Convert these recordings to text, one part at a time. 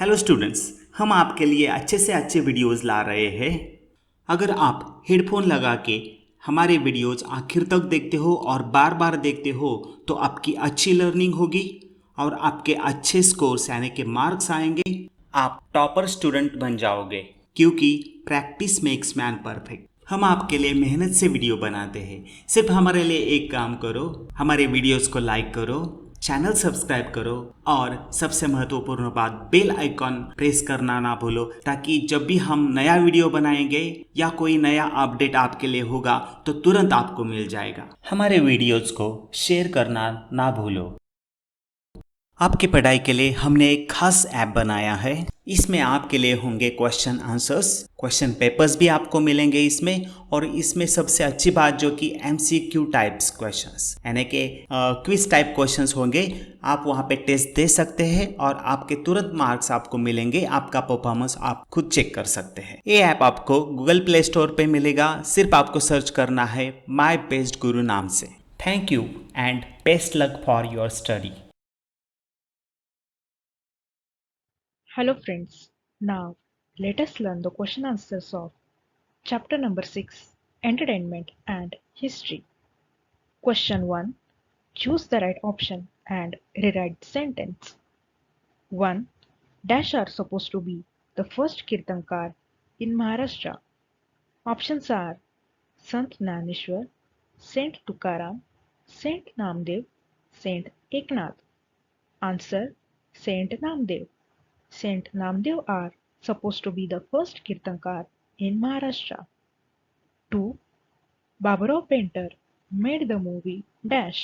Hello students, हम आपके लिए अच्छे से अच्छे वीडियोस ला रहे हैं। अगर आप हेडफोन लगा के हमारे वीडियोस आखिर तक देखते हो और बार बार देखते हो तो आपकी अच्छी लर्निंग होगी और आपके अच्छे स्कोर्स यानी कि मार्क्स आएंगे। आप टॉपर स्टूडेंट बन जाओगे क्योंकि प्रैक्टिस मेक्स मैन परफेक्ट। हम आपके लिए मेहनत से वीडियो बनाते हैं। सिर्फ हमारे लिए एक काम करो, हमारे वीडियोस को लाइक करो, चैनल सब्सक्राइब करो और सबसे महत्वपूर्ण बात बेल आइकॉन प्रेस करना ना भूलो, ताकि जब भी हम नया वीडियो बनाएंगे या कोई नया अपडेट आपके लिए होगा तो तुरंत आपको मिल जाएगा। हमारे वीडियोस को शेयर करना ना भूलो। आपकी पढ़ाई के लिए हमने एक खास ऐप बनाया है। इसमें आपके लिए होंगे क्वेश्चन आंसर्स, क्वेश्चन पेपर्स भी आपको मिलेंगे इसमें। और इसमें सबसे अच्छी बात जो कि एमसीक्यू टाइप्स क्वेश्चंस यानी कि क्विज टाइप क्वेश्चंस होंगे। आप वहाँ पे टेस्ट दे सकते हैं और आपके तुरंत मार्क्स आपको मिलेंगे। आपका परफॉर्मेंस आप खुद चेक कर सकते हैं। ये ऐप आपको गूगल प्ले स्टोर पे मिलेगा। सिर्फ आपको सर्च करना है माई बेस्ट गुरु नाम से। Thank you and best luck for your study. Hello friends, now let us learn the question answers of chapter number 6 Entertainment and History. Question 1. Choose the right option and rewrite the sentence. 1. Dash are supposed to be the first Kirtankar in Maharashtra. Options are Sant Naneshwar, Saint Tukaram, Saint Namdev, Saint Eknath. Answer Saint Namdev. Saint Namdev are supposed to be the first Kirtankar in Maharashtra. 2. Baburao Painter made the movie Dash.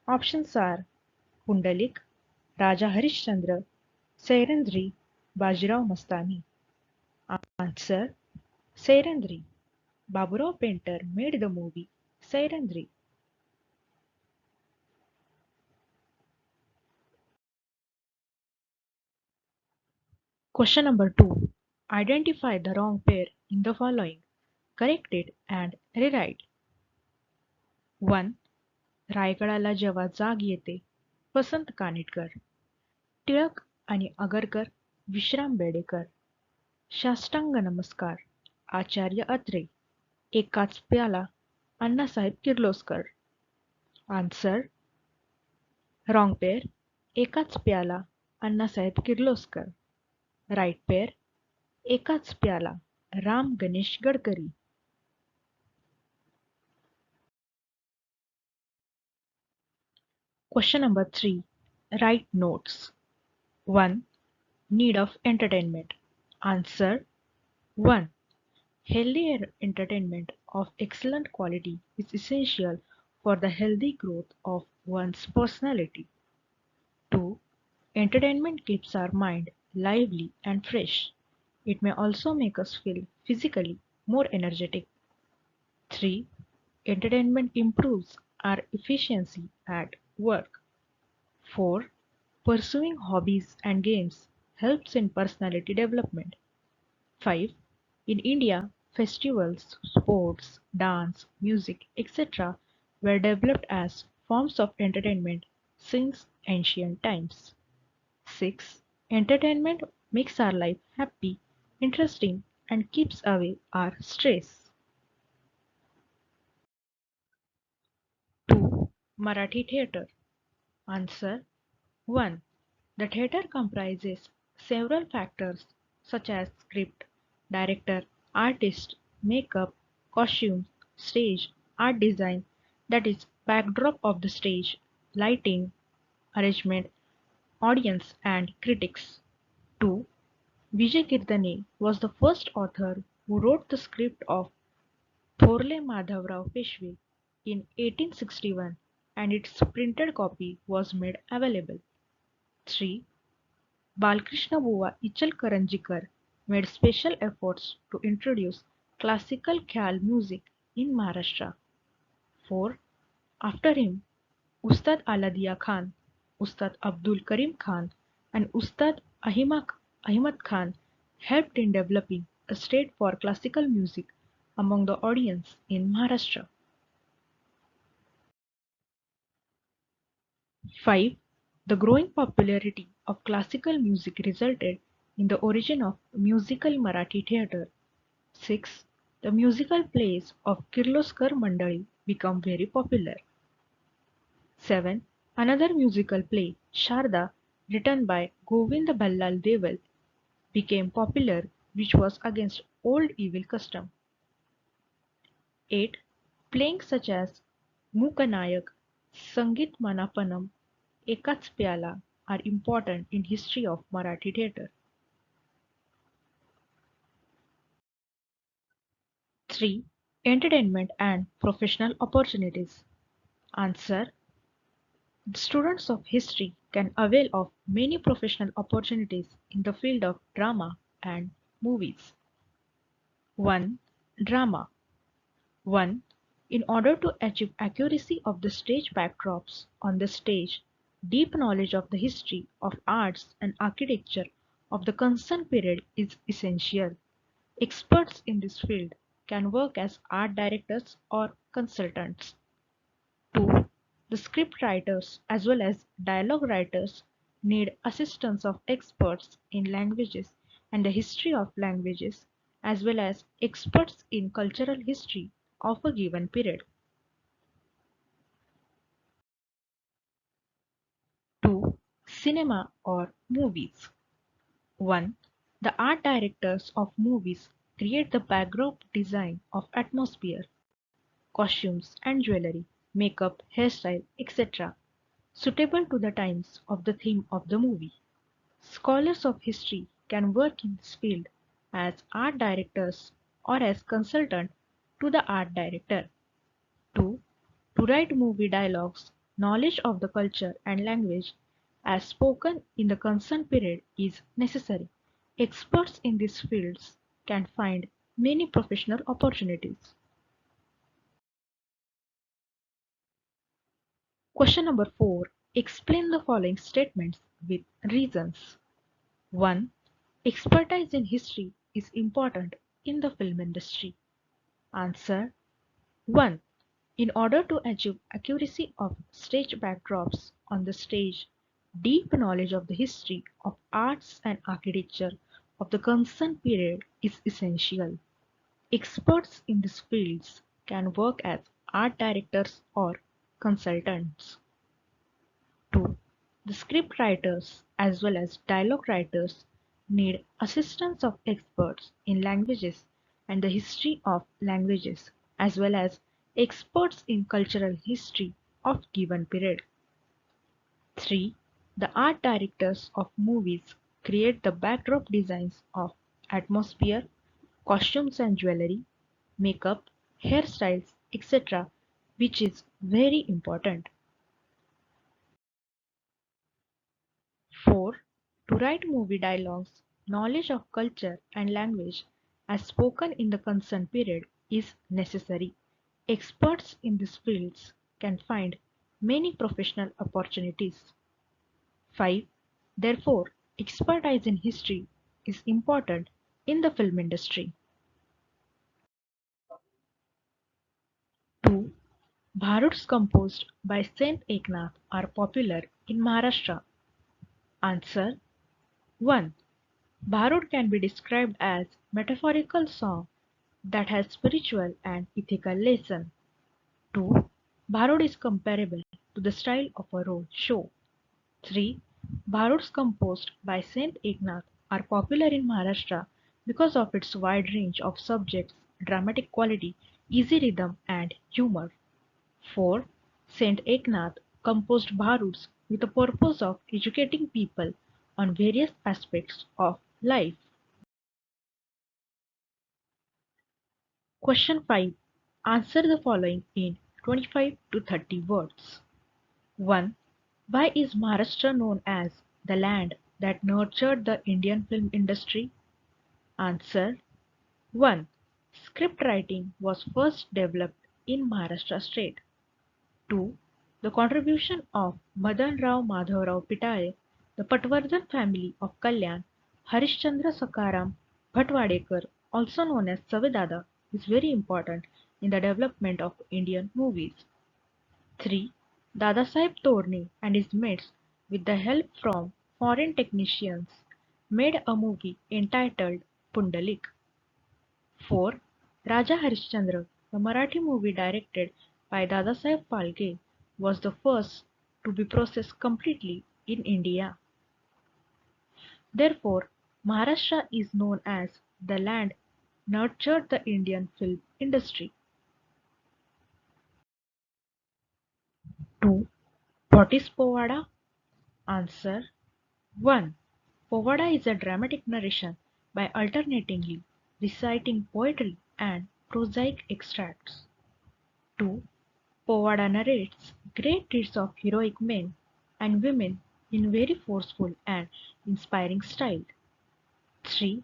Options are Pundalik, Raja Harishchandra, Sairandri, Bajirao Mastani. Answer Sairandri. Baburao Painter made the movie Sairandri. Question number 2. Identify the wrong pair in the following. Correct it and rewrite. 1. रायगडाला जेव्हा जाग येते, वसंत कानेटकर. टिळक आणि आगरकर, विश्राम बेडेकर. साष्टांग नमस्कार, आचार्य अत्रे. एकाच प्याला, Annasaheb Kirloskar. Answer wrong pair, एकाच प्याला, अण्णासाहेब किर्लोस्कर. राईट पेअर, एकाच प्याला, Ram Ganesh Gadkari. Question number 3. Write notes. 1. Need of entertainment. Answer 1. Healthy entertainment of excellent quality is essential for the healthy growth of one's personality. 2. Entertainment keeps our mind lively and fresh. It may also make us feel physically more energetic. 3. Entertainment improves our efficiency at work. 4. Pursuing hobbies and games helps in personality development. 5. In India, festivals, sports, dance, music, etc. were developed as forms of entertainment since ancient times. 6. Entertainment makes our life happy, interesting, and keeps away our stress. 2. Marathi theatre. Answer 1. The theatre comprises several factors such as script, director, artist, makeup, costumes, stage, art design, that is, backdrop of the stage, lighting, arrangement, audience, and critics. 2. Vijay Kirtane was the first author who wrote the script of Thorle Madhavrao Peshwe in 1861 and its printed copy was made available. 3. Balkrishna Bova Ichalkaranjikar made special efforts to introduce classical Khyal music in Maharashtra. 4. After him, Ustad Aladia Khan, Ustad Abdul Karim Khan, and Ustad Ahmad Khan helped in developing a state for classical music among the audience in Maharashtra. 5. The growing popularity of classical music resulted in the origin of musical Marathi theatre. 6. The musical plays of Kirloskar Mandali become very popular. 7. Another musical play, Sharda, written by Govind Ballal Deval, became popular, which was against old evil custom. 8. Playings such as Mukanayak, Sangit Manapanam, Ekach Pyala are important in history of Marathi theatre. 3. Entertainment and professional opportunities. Answer. The students of history can avail of many professional opportunities in the field of drama and movies. 1. Drama. 1. In order to achieve accuracy of the stage backdrops on the stage, deep knowledge of the history of arts and architecture of the concerned period is essential. Experts in this field can work as art directors or consultants. 2. The script writers as well as dialogue writers need assistance of experts in languages and the history of languages as well as experts in cultural history of a given period. 2. Cinema or movies. 1. The art directors of movies create the backdrop design of atmosphere, costumes and jewelry, makeup, hairstyle, etc. suitable to the times of the theme of the movie. Scholars of history can work in this field as art directors or as consultant to the art director. 2. To write movie dialogues, knowledge of the culture and language as spoken in the concerned period is necessary. Experts in these fields can find many professional opportunities. Question number 4. Explain the following statements with reasons. 1. Expertise in history is important in the film industry. Answer. 1. In order to achieve accuracy of stage backdrops on the stage, deep knowledge of the history of arts and architecture of the concerned period is essential. Experts in these fields can work as art directors or consultants. 2. The script writers as well as dialogue writers need assistance of experts in languages and the history of languages as well as experts in cultural history of given period. 3. The art directors of movies create the backdrop designs of atmosphere, costumes and jewelry, makeup, hairstyles, etc., which is very important. 4. To write movie dialogues, knowledge of culture and language as spoken in the concerned period is necessary. Experts in these fields can find many professional opportunities. 5. Therefore, expertise in history is important in the film industry. 2. Bharuds composed by Saint Eknath are popular in Maharashtra. Answer. 1. Bharud can be described as metaphorical song that has spiritual and ethical lesson. 2. Bharud is comparable to the style of a road show. 3. Bharuds composed by Saint Eknath are popular in Maharashtra because of its wide range of subjects, dramatic quality, easy rhythm, and humor. 4. Saint Eknath composed Bharuds with the purpose of educating people on various aspects of life. Question 5. Answer the following in 25 to 30 words. 1. Why is Maharashtra known as the land that nurtured the Indian film industry? Answer. 1. Script writing was first developed in Maharashtra state. 2. The contribution of Madan Rao Madhavrao Pitale, the Patwardhan family of Kalyan, Harishchandra Sakaram Bhatwadekar, also known as Savedada, is very important in the development of Indian movies. 3. Dadasaheb Torne and his mates, with the help from foreign technicians, made a movie entitled Pundalik. 4. Raja Harishchandra, the Marathi movie directed by Dadasaheb Phalke, was the first to be processed completely in India. Therefore, Maharashtra is known as the land nurtured the Indian film industry. 2. What is Povada? Answer 1. Povada is a dramatic narration by alternatingly reciting poetry and prosaic extracts. 2. Povada narrates great deeds of heroic men and women in very forceful and inspiring style. 3.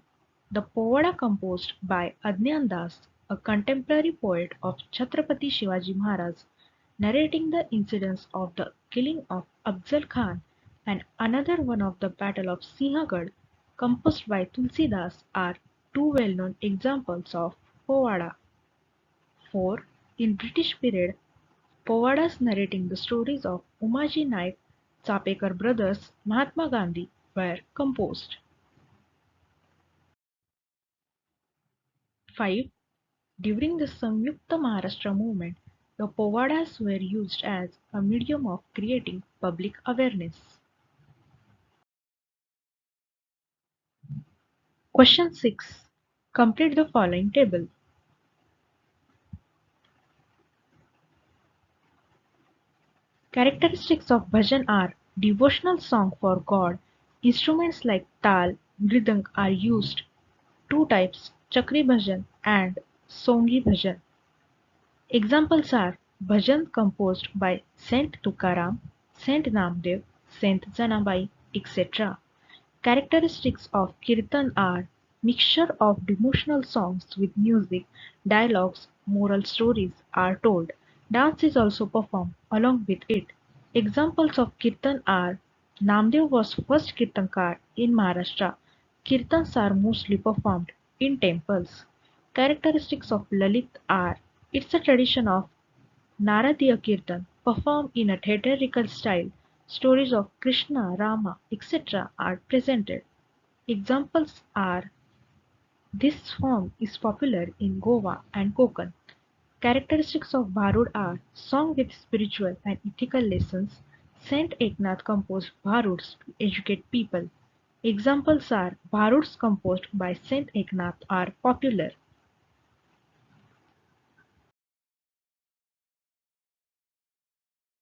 The Povada composed by Adnan Das, a contemporary poet of Chhatrapati Shivaji Maharaj, narrating the incidents of the killing of Afzal Khan and another one of the Battle of Sinhagad, composed by Tulsidas, are two well-known examples of Povada. 4. In British period, Povadas narrating the stories of Umaji Naik, Chapekar brothers, Mahatma Gandhi were composed. 5. During the Samyukta Maharashtra movement, the Povadas were used as a medium of creating public awareness. Question 6. Complete the following table. Characteristics of bhajan are devotional song for God. Instruments like tal, mridang are used. Two types, chakri bhajan and songi bhajan. Examples are bhajan composed by Saint Tukaram, Saint Namdev, Saint Janabai, etc. Characteristics of kirtan are mixture of devotional songs with music, dialogues, moral stories are told. Dance is also performed along with it. Examples of kirtan are Namdev was first kirtankar in Maharashtra. Kirtans are mostly performed in temples. Characteristics of Lalit are it's a tradition of Naradiya Kirtan performed in a theatrical style. Stories of Krishna, Rama, etc. are presented. Examples are this form is popular in Goa and Konkan. Characteristics of Bharud are song with spiritual and ethical lessons. Saint Eknath composed Bharuds to educate people. Examples are Bharuds composed by Saint Eknath are popular.